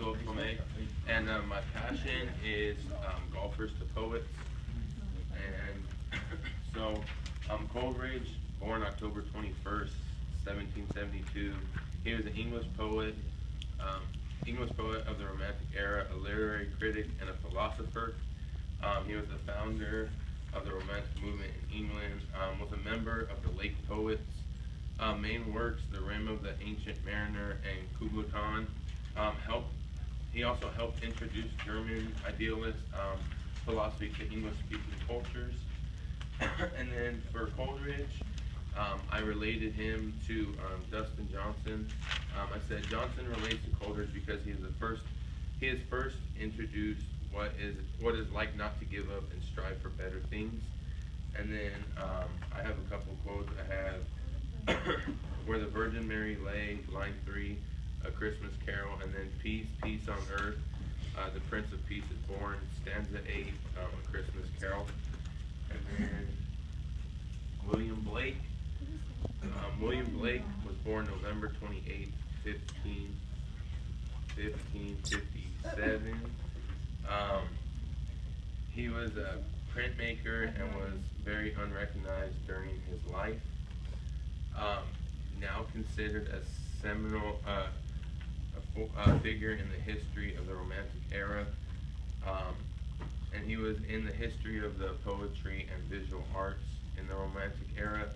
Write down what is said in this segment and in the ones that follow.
Maxwell Tomei, and my passion is golfers to poets. And so, Coleridge, born October 21st, 1772. He was an um, English poet of the Romantic era, a literary critic, and a philosopher. He was the founder of the Romantic movement in England, was a member of the Lake Poets. Main works, The Rim of the Ancient Mariner and Kubla Khan, helped. He also helped introduce German idealist philosophy to English-speaking cultures. And then for Coleridge, I related him to Dustin Johnson. I said Johnson relates to Coleridge because he has first introduced what is like not to give up and strive for better things. And then I have a couple quotes. I have Where the Virgin Mary lay, line 3, A Christmas Carol, and then Peace, Peace on Earth, the Prince of Peace is born, stanza 8, A Christmas Carol. And then William Blake. William Blake was born November 28th, 1557. He was a printmaker and was very unrecognized during his life. Now considered a seminal figure in the history of the Romantic era. And he was in the history of the poetry and visual arts in the Romantic era.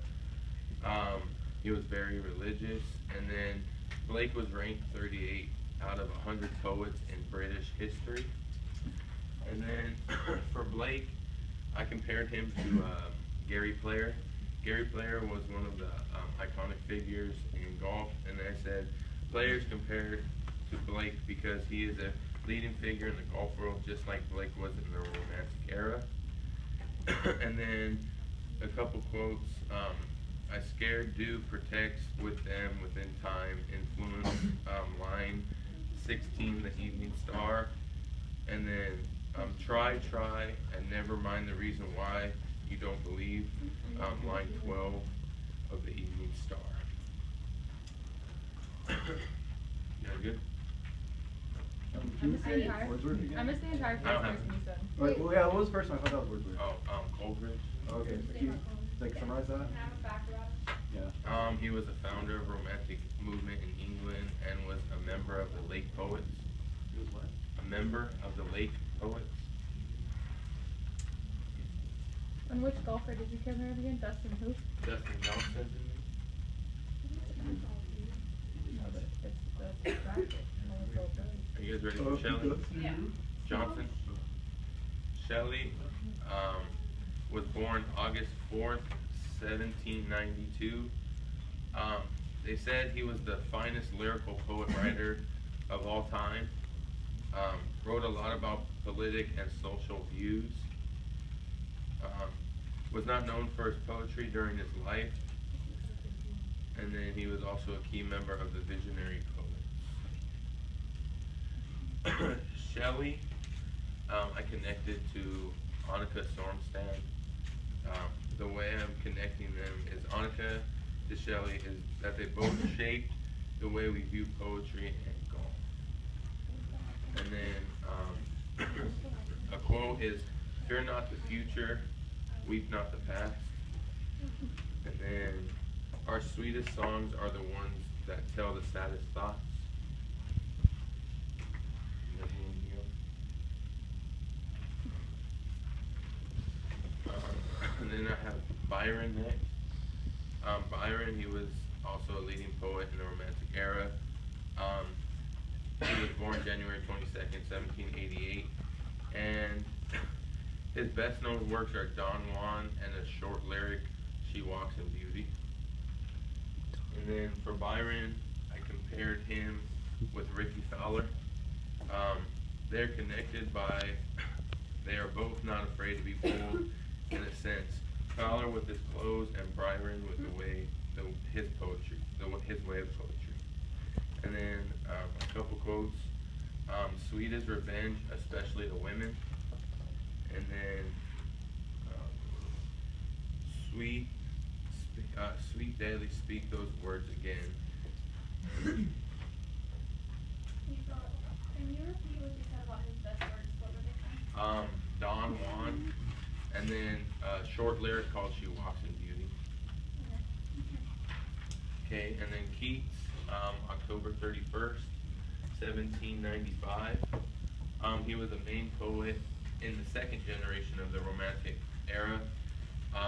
He was very religious, and then Blake was ranked 38 out of 100 poets in British history. And then for Blake, I compared him to Gary Player. Gary Player was one of the iconic figures in golf, and I said Player's compared to Blake because he is a leading figure in the golf world, just like Blake was in the Romantic era. And then a couple quotes. I scared do protects with them within time, influence, line 16, the evening star. And then try, and never mind the reason why you don't believe, line 12 of the evening star. You guys good? I missed the entire Wordsworth again? I missed the entire I don't first have person you said. Right, well, yeah, what was the first one? I thought that was Wordsworth. Oh, Coleridge. Okay, so can you like summarize that? Yeah. He was a founder of Romantic movement in England and was a member of the Lake Poets. He was what? A member of the Lake Poets. And which golfer did you compare him again? Dustin who? Dustin Johnson. No, but it's the bracket. Are you guys ready for Shelley? Yeah. Johnson. Shelley was born August 4th, 1792. They said he was the finest lyrical poet writer of all time. Wrote a lot about politic and social views. Was not known for his poetry during his life. And then he was also a key member of the Visionary Poets. Shelley, I connected to Annika Sormstad. The way I'm connecting them is Annika to Shelley is that they both shaped the way we view poetry and golf. And then a quote is, "Fear not the future, weep not the past." And then our sweetest songs are the ones that tell the saddest thoughts. And then I have Byron next. Byron, he was also a leading poet in the Romantic era. He was born January 22nd, 1788. And his best known works are Don Juan and a short lyric, She Walks in Beauty. And then for Byron, I compared him with Ricky Fowler. They're connected by, they are both not afraid to be fooled in a sense. Fowler with his clothes and Byron with his poetry, his way of poetry. And then a couple quotes. Sweet is revenge, especially to women. And then sweet daily speak those words again. Can you And then a short lyric called She Walks in Beauty. Okay, and then Keats, October 31st, 1795. He was a main poet in the second generation of the Romantic era.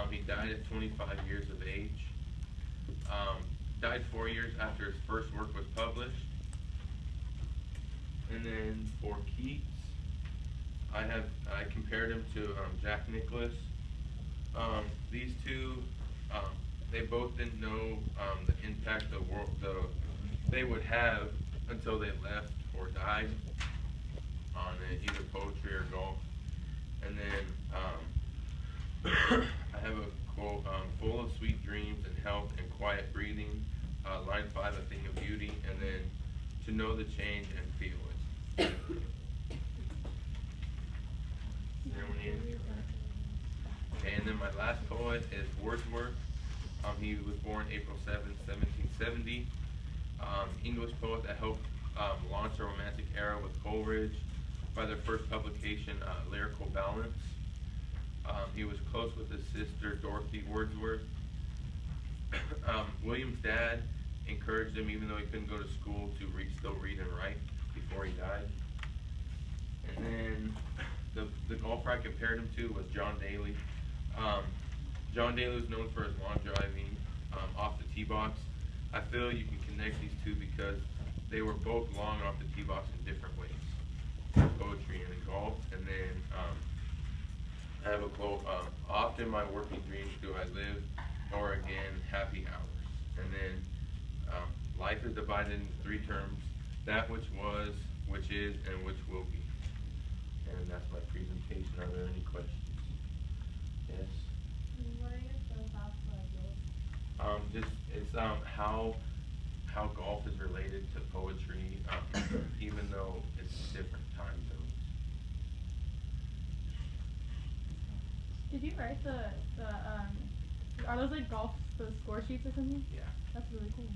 He died at 25 years of age. Died 4 years after his first work was published. And then for Keats, I compared him to Jack Nicklaus. These two, they both didn't know the impact they would have until they left or died on either poetry or golf. And then I have a quote, full of sweet dreams and health and quiet breathing. Line 5, a thing of beauty, and then to know the change and feel it. Okay, and then my last poet is Wordsworth. He was born April 7, 1770. English poet that helped launch the Romantic era with Coleridge by their first publication, Lyrical Balance. He was close with his sister, Dorothy Wordsworth. William's dad encouraged him, even though he couldn't go to school, to still read and write before he died. And then the golfer I compared him to was John Daly. John Daly was known for his long driving off the tee box. I feel you can connect these two because they were both long off the tee box in different ways, in poetry and in golf. And then I have a quote, often my working dreams do I live, nor again happy hours. And then life is divided into 3 terms, that which was, which is, and which will be. And that's my presentation. Are there any questions? Yes? What are your philosophical ideas? Just it's how golf is related to poetry, even though it's different time zones. Did you write are those like golf, the score sheets or something? Yeah. That's really cool.